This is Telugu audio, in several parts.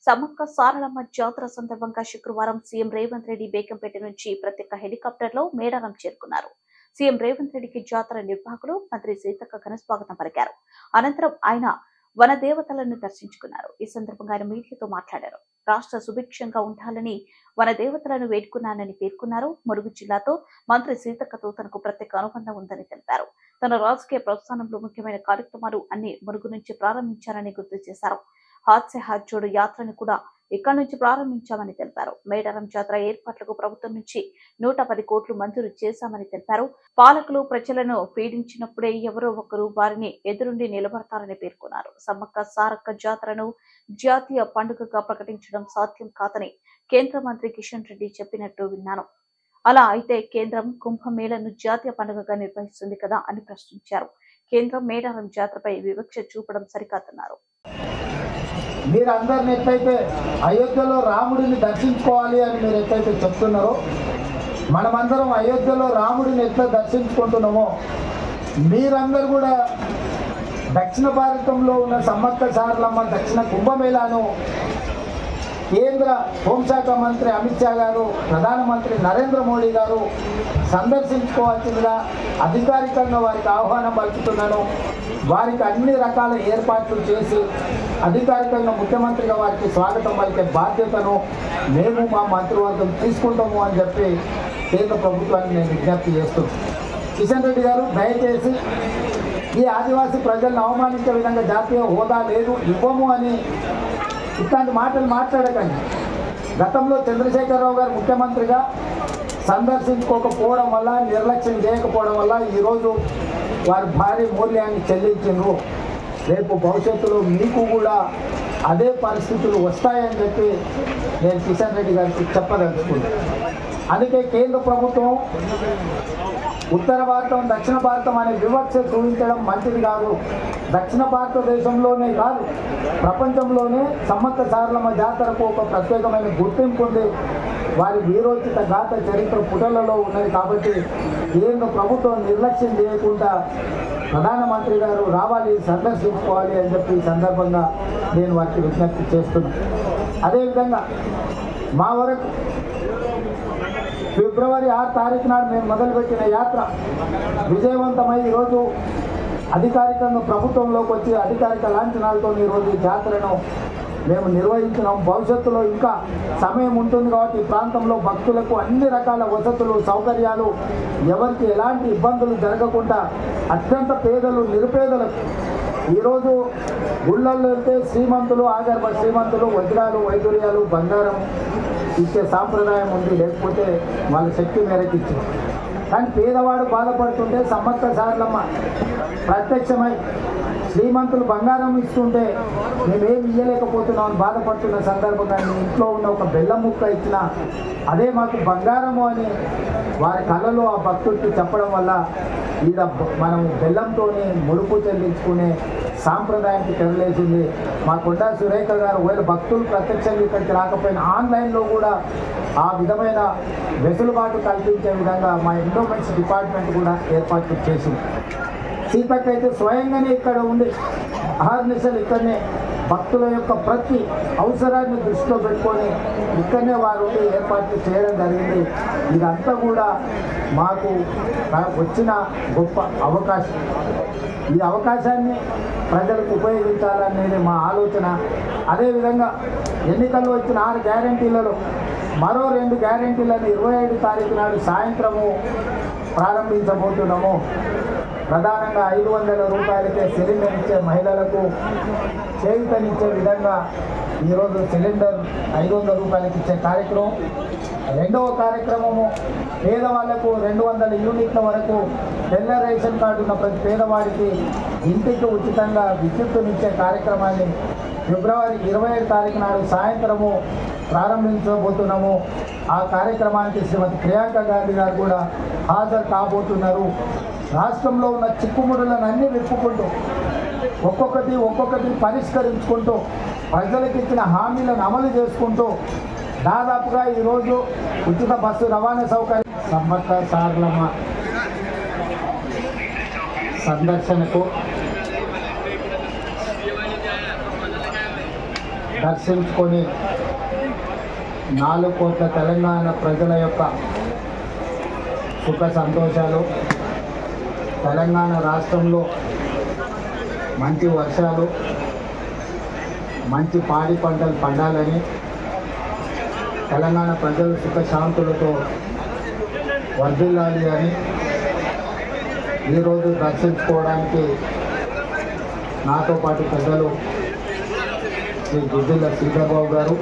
సమ్మక్క సారలమ్మ జాతర సందర్భంగా శుక్రవారం సీఎం రేవంత్ రెడ్డి బేగంపేట నుంచి ప్రత్యేక హెలికాప్టర్లో మేడారం చేరుకున్నారు. సీఎం రేవంత్ రెడ్డికి జాతర నిర్వాహకులు మంత్రి సీతక్క ఘనస్వాగతం పలికారు. అనంతరం ఆయన వనదేవతలను దర్శించుకున్నారు. ఈ సందర్భంగా ఆయన మీడియాతో మాట్లాడారు. రాష్ట్ర సుభిక్షంగా ఉండాలని వనదేవతలను వేడుకున్నానని పేర్కొన్నారు. ములుగు జిల్లాతో మంత్రి సీతక్కతో తనకు ప్రత్యేక అనుబంధం ఉందని తెలిపారు. తన రాజకీయ ప్రస్థానంలో ముఖ్యమైన కార్యక్రమాలు అన్ని ములుగు నుంచి ప్రారంభించారని గుర్తు చేశారు. హాత్సే హాత్ జోడు యాత్రను కూడా ఇక్కడి నుంచి ప్రారంభించామని తెలిపారు. మేడారం జాతర ఏర్పాట్లకు ప్రభుత్వం నుంచి 110 కోట్లు మంజూరు చేశామని తెలిపారు. పాలకులు ప్రజలను పీడించినప్పుడే ఎవరో ఒకరు వారిని ఎదురుండి నిలబడతారని పేర్కొన్నారు. సమ్మక్క సారక్క జాతరను జాతీయ పండుగగా ప్రకటించడం సాధ్యం కాదని కేంద్ర మంత్రి కిషన్ రెడ్డి చెప్పినట్టు విన్నాను. అలా అయితే కేంద్రం కుంభమేళను జాతీయ పండుగగా నిర్వహిస్తుంది కదా అని ప్రశ్నించారు. కేంద్రం మేడారం జాతరపై వివక్ష చూపడం సరికాదన్నారు. మీరందరిని ఎట్లయితే అయోధ్యలో రాముడిని దర్శించుకోవాలి అని మీరు ఎట్లయితే చెప్తున్నారో, మనమందరం అయోధ్యలో రాముడిని ఎట్లా దర్శించుకుంటున్నామో మీరందరూ కూడా దక్షిణ భారతంలో ఉన్న సమ్మక్క సారలమ్మ దక్షిణ కుంభమేళాను కేంద్ర హోంశాఖ మంత్రి అమిత్ షా గారు, ప్రధానమంత్రి నరేంద్ర మోడీ గారు సందర్శించుకోవాల్సిందిగా అధికారికంగా వారికి ఆహ్వానం పలుకుతున్నాను. వారికి అన్ని రకాల ఏర్పాట్లు చేసి అధికారికంగా ముఖ్యమంత్రిగా వారికి స్వాగతం పలికే బాధ్యతను మేము మా మంత్రివర్గం తీసుకుంటాము అని చెప్పి కేంద్ర ప్రభుత్వానికి నేను విజ్ఞప్తి చేస్తున్నాను. కిషన్ రెడ్డి గారు, దయచేసి ఈ ఆదివాసీ ప్రజలను అవమానించే విధంగా జాతీయ హోదా లేదు, ఇవ్వము అని ఇట్లాంటి మాటలు మాట్లాడకండి. గతంలో చంద్రశేఖరరావు గారు ముఖ్యమంత్రిగా సందర్శించుకోకపోవడం వల్ల, నిర్లక్ష్యం చేయకపోవడం వల్ల ఈరోజు వారు భారీ మూల్యాన్ని చెల్లించారు. రేపు భవిష్యత్తులో మీకు కూడా అదే పరిస్థితులు వస్తాయని చెప్పి నేను కిషన్ రెడ్డి గారికి చెప్పదలుచుకున్నాను. అందుకే కేంద్ర ప్రభుత్వం ఉత్తర భారతం, దక్షిణ భారతం అనే వివక్ష చూపించడం మంచిది కాదు. దక్షిణ భారతదేశంలోనే కాదు, ప్రపంచంలోనే సమ్మక్క సారలమ్మ జాతరకు ఒక ప్రత్యేకమైన గుర్తింపు ఉంది. వారి వీరోచిత గాథ చరిత్ర పుటలలో ఉన్నది. కాబట్టి కేంద్ర ప్రభుత్వం నిర్లక్ష్యం చేయకుండా ప్రధానమంత్రి గారు రావాలి, సందర్శించుకోవాలి అని చెప్పి ఈ సందర్భంగా నేను వారికి విజ్ఞప్తి చేస్తున్నాను. అదేవిధంగా మా వరకు ఫిబ్రవరి 6 తారీఖు నాడు మేము మొదలుపెట్టిన యాత్ర విజయవంతమై ఈరోజు అధికారికంగా ప్రభుత్వంలోకి వచ్చి అధికారిక లాంఛనాలతో ఈరోజు ఈ జాతరను మేము నిర్వహించినాం. భవిష్యత్తులో ఇంకా సమయం ఉంటుంది కాబట్టి ఈ ప్రాంతంలో భక్తులకు అన్ని రకాల వసతులు, సౌకర్యాలు, ఎవరికి ఎలాంటి ఇబ్బందులు జరగకుండా అత్యంత పేదలు, నిరుపేదలకు ఈరోజు గుళ్ళల్లో వెళ్తే శ్రీమంతులు, ఆగర్భ శ్రీమంతులు వజ్రాలు, వైడూర్యాలు, బంగారం ఇచ్చే సాంప్రదాయం ఉంది. లేకపోతే వాళ్ళ శక్తి మేరకు ఇచ్చింది. కానీ పేదవాడు బాధపడుతుంటే సమ్మక్క సారలమ్మ ప్రత్యక్షమై శ్రీమంతులు బంగారం ఇస్తుంటే మేమేమి ఇయ్యలేకపోతున్నామని బాధపడుతున్న సందర్భంగా మీ ఇంట్లో ఉన్న ఒక బెల్లం ముక్క ఇచ్చినా అదే మాకు బంగారము అని వారి కళలో ఆ భక్తుడికి చెప్పడం వల్ల ఈడ మనం బెల్లంతోనే ముడుపు చెల్లించుకునే సాంప్రదాయానికి తెరలేసింది. మా కొండా సురేఖ గారు ఒకవేళ భక్తులు ప్రత్యక్షంగా ఇక్కడికి రాకపోయినా ఆన్లైన్లో కూడా ఆ విధమైన వెసులుబాటు కల్పించే విధంగా మా ఎండోమెంట్స్ డిపార్ట్మెంట్ కూడా ఏర్పాట్లు చేసింది. సీతక్క అయితే స్వయంగానే ఇక్కడ ఉండి అహర్నిశలు ఇక్కడనే భక్తుల యొక్క ప్రతి అవసరాన్ని దృష్టిలో పెట్టుకొని ఇక్కడనే వారు ఏర్పాట్లు చేయడం జరిగింది. ఇదంతా కూడా మాకు వచ్చిన గొప్ప అవకాశం. ఈ అవకాశాన్ని ప్రజలకు ఉపయోగించాలనేది మా ఆలోచన. అదేవిధంగా ఎన్నికల్లో ఇచ్చిన 6 గ్యారెంటీలలో మరో 2 గ్యారెంటీలను 27 తారీఖు నాడు సాయంత్రము ప్రారంభించబోతున్నాము. ప్రధానంగా 500 రూపాయలకే సిలిండర్ ఇచ్చే మహిళలకు చేయూతనిచ్చే విధంగా ఈరోజు సిలిండర్ 500 రూపాయలకి ఇచ్చే కార్యక్రమం. రెండవ కార్యక్రమము పేదవాళ్లకు 200 యూనిట్ల వరకు తెల్ల రేషన్ కార్డు ఉన్న ప్రతి పేదవాడికి ఇంటికి ఉచితంగా విద్యుత్తునిచ్చే కార్యక్రమాన్ని ఫిబ్రవరి 27 తారీఖు నాడు సాయంత్రము ప్రారంభించబోతున్నాము. ఆ కార్యక్రమానికి శ్రీమతి ప్రియాంక గాంధీ గారు కూడా హాజరు కాబోతున్నారు. రాష్ట్రంలో ఉన్న చిక్కుముడులను అన్నీ విప్పుకుంటూ ఒక్కొక్కటి పరిష్కరించుకుంటూ ప్రజలకు ఇచ్చిన హామీలను అమలు చేసుకుంటూ దాదాపుగా ఈరోజు ఉచిత బస్సు రవాణా సౌకర్యం, సమ్మక్క సారలమ్మ సందర్శనకు దర్శించుకొని 4 కోట్ల తెలంగాణ ప్రజల యొక్క సుఖ సంతోషాలు, తెలంగాణ రాష్ట్రంలో మంచి వర్షాలు, మంచి పాడి పంటలు పండాలని, తెలంగాణ ప్రజలు సుఖశాంతులతో వర్ధిల్లాలి అని ఈరోజు దర్శించుకోవడానికి నాతో పాటు పెద్దలు శ్రీ గుద్దిల్ల శ్రీధర్బాబు గారు,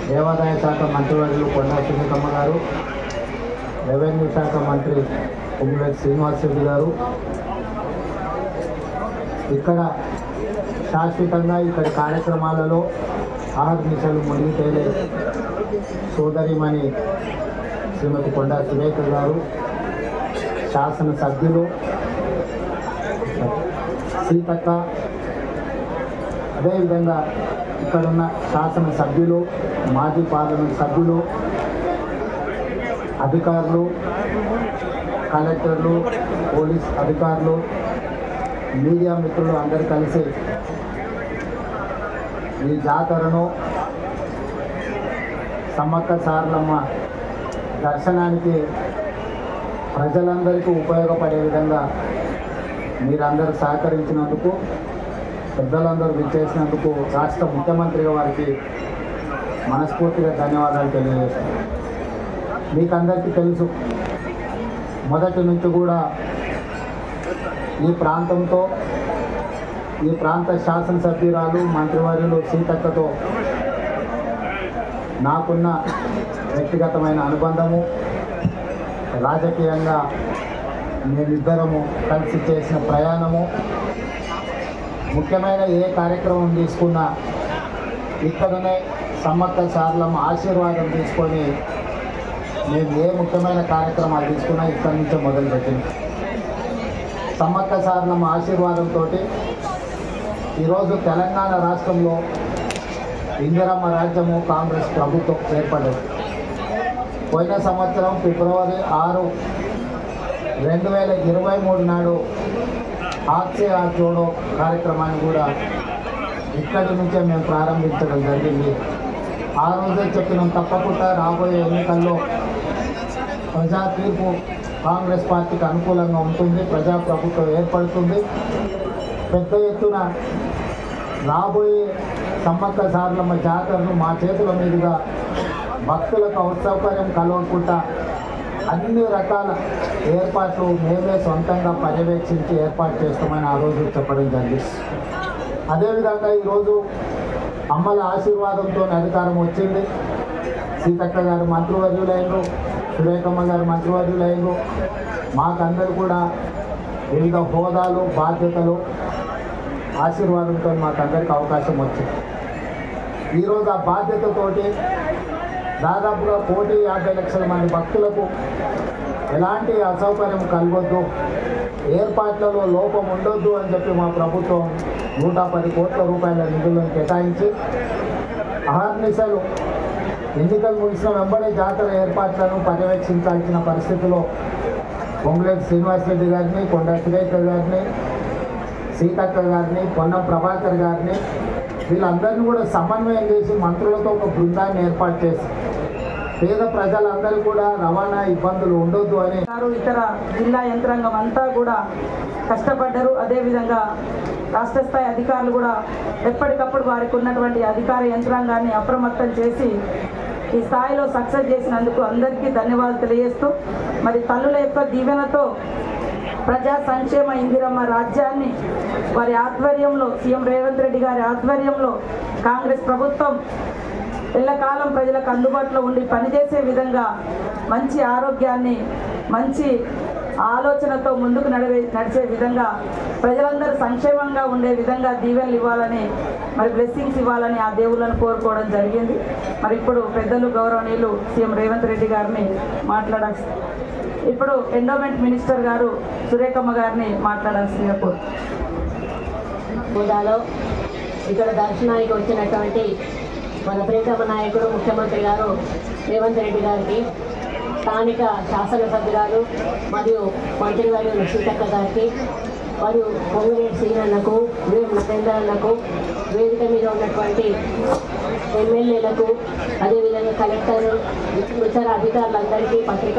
దేవాదాయ శాఖ మంత్రివర్యులు కొండా సునీతమ్మ గారు, రెవెన్యూ శాఖ మంత్రి పొంగులేటి శ్రీనివాసరెడ్డి గారు, ఇక్కడ శాశ్వతంగా ఇక్కడి కార్యక్రమాలలో ఆహర్నిశలు మునిగి తేలే సోదరిమణి శ్రీమతి కొండా సురేఖ గారు, శాసనసభ్యులు సీతక్క, అదేవిధంగా ఇక్కడున్న శాసనసభ్యులు, మాజీ పార్లమెంట్ సభ్యులు, అధికారులు, కలెక్టర్లు, పోలీస్ అధికారులు, మీడియా మిత్రులు అందరూ కలిసి ఈ జాతరను సమ్మక్క సారలమ్మ దర్శనానికి ప్రజలందరికీ ఉపయోగపడే విధంగా మీరందరూ సహకరించినందుకు, పెద్దలందరూ విచ్చేసినందుకు రాష్ట్ర ముఖ్యమంత్రిగా వారికి మనస్ఫూర్తిగా ధన్యవాదాలు తెలియజేస్తాను. మీకు అందరికీ తెలుసు, మొదటి నుంచి కూడా ఈ ప్రాంతంతో, ఈ ప్రాంత శాసనసభ్యురాలు మంత్రివర్యులు సీతక్కతో నాకున్న వ్యక్తిగతమైన అనుబంధము, రాజకీయంగా మేమిద్దరము కలిసి చేసిన ప్రయాణము, ముఖ్యమైన ఏ కార్యక్రమం తీసుకున్నా ఇక్కడనే సమ్మక్క సారలమ్మ ఆశీర్వాదం తీసుకొని మేము ఏ ముఖ్యమైన కార్యక్రమాలు తీసుకున్నా ఇక్కడి నుంచే మొదలుపెట్టింది. సమ్మక్క సారలమ్మ ఆశీర్వాదంతో ఈరోజు తెలంగాణ రాష్ట్రంలో ఇందిరమ్మ రాజ్యము కాంగ్రెస్ ప్రభుత్వం ఏర్పడ్డది. పోయిన సంవత్సరం ఫిబ్రవరి 6, 2023 నాడు హాత్సే జోడో కార్యక్రమాన్ని కూడా ఇక్కడి నుంచే మేము ప్రారంభించడం జరిగింది. ఆ రోజే చెప్పినాం, తప్పకుండా రాబోయే ఎన్నికల్లో ప్రజా తీర్పు కాంగ్రెస్ పార్టీకి అనుకూలంగా ఉంటుంది, ప్రజాప్రభుత్వం ఏర్పడుతుంది. పెద్ద ఎత్తున రాబోయే సమ్మక్క సారలమ్మ జాతరను మా చేతుల మీదుగా భక్తులకు ఔత్సౌకర్యం కలవకుండా అన్ని రకాల ఏర్పాట్లు మేమే సొంతంగా పర్యవేక్షించి ఏర్పాటు చేస్తామని ఆ రోజు చెప్పడం జరిగింది. అదేవిధంగా ఈరోజు అమ్మల ఆశీర్వాదంతో అధికారం వచ్చింది. సీతక్క గారు మంత్రివర్యులైనరు, సురేఖమ్మ గారు మంత్రివర్యులైనరు. మాకందరూ కూడా వివిధ హోదాలు, బాధ్యతలు, ఆశీర్వాదంతో మాకందరికి అవకాశం వచ్చింది. ఈరోజు ఆ బాధ్యతతోటి దాదాపుగా 1,50,00,000 మంది భక్తులకు ఎలాంటి అసౌకర్యం కలగొద్దు, ఏర్పాట్లలో లోపం ఉండొద్దు అని చెప్పి మా ప్రభుత్వం 110 కోట్ల రూపాయల నిధులను కేటాయించి అహర్నిశలు ఎన్నికలు ముగిసిన వెంబడే జాతర ఏర్పాట్లను పర్యవేక్షించాల్సిన పరిస్థితిలో పొంగులేటి శ్రీనివాసరెడ్డి గారిని, కొండా సురేఖ గారిని, సీతక్క గారిని, పొన్నం ప్రభాకర్ గారిని, వీళ్ళందరినీ కూడా సమన్వయం చేసి మంత్రులతో ఒక బృందాన్ని ఏర్పాటు చేసి పేద ప్రజలందరూ కూడా రవాణా ఇబ్బందులు ఉండొద్దు అని ఇతర జిల్లా యంత్రాంగం అంతా కూడా కష్టపడ్డారు. అదేవిధంగా రాష్ట్ర స్థాయి అధికారులు కూడా ఎప్పటికప్పుడు వారికి ఉన్నటువంటి అధికార యంత్రాంగాన్ని అప్రమత్తం చేసి ఈ స్థాయిలో సక్సెస్ చేసినందుకు అందరికీ ధన్యవాదాలు తెలియజేస్తూ, మరి తల్లుల యొక్క దీవెనతో ప్రజా సంక్షేమ ఇందిరమ్మ రాజ్యాన్ని వారి ఆధ్వర్యంలో, సీఎం రేవంత్ రెడ్డి గారి ఆధ్వర్యంలో కాంగ్రెస్ ప్రభుత్వం ఎల్లకాలం ప్రజలకు అందుబాటులో ఉండి పనిచేసే విధంగా మంచి ఆరోగ్యాన్ని, మంచి ఆలోచనతో ముందుకు నడిచే విధంగా, ప్రజలందరూ సంక్షేమంగా ఉండే విధంగా దీవెనలు ఇవ్వాలని, మరి బ్లెస్సింగ్స్ ఇవ్వాలని ఆ దేవుళ్ళను కోరుకోవడం జరిగింది. మరి ఇప్పుడు పెద్దలు గౌరవనీయులు సీఎం రేవంత్ రెడ్డి గారిని మాట్లాడాల్సి, ఇప్పుడు ఎండోమెంట్ మినిస్టర్ గారు సురేఖమ్మ గారిని మాట్లాడాల్సిందిగా కోరు. హోదాలో ఇక్కడ దర్శనానికి వచ్చినటువంటి మన ప్రియతమ నాయకుడు ముఖ్యమంత్రి గారు రేవంత్ రెడ్డి గారికి, స్థానిక శాసనసభ్యురాలు మరియు మంత్రివర్యులు సీతక్క గారికి, మరియు పొంగులేటి శ్రీనన్నకు, వేం నరేందర్ అన్నకు, వేదిక మీద ఉన్నటువంటి ఎమ్మెల్యేలకు, అదేవిధంగా కలెక్టర్, ఇతర అధికారులందరికీ, పత్రికా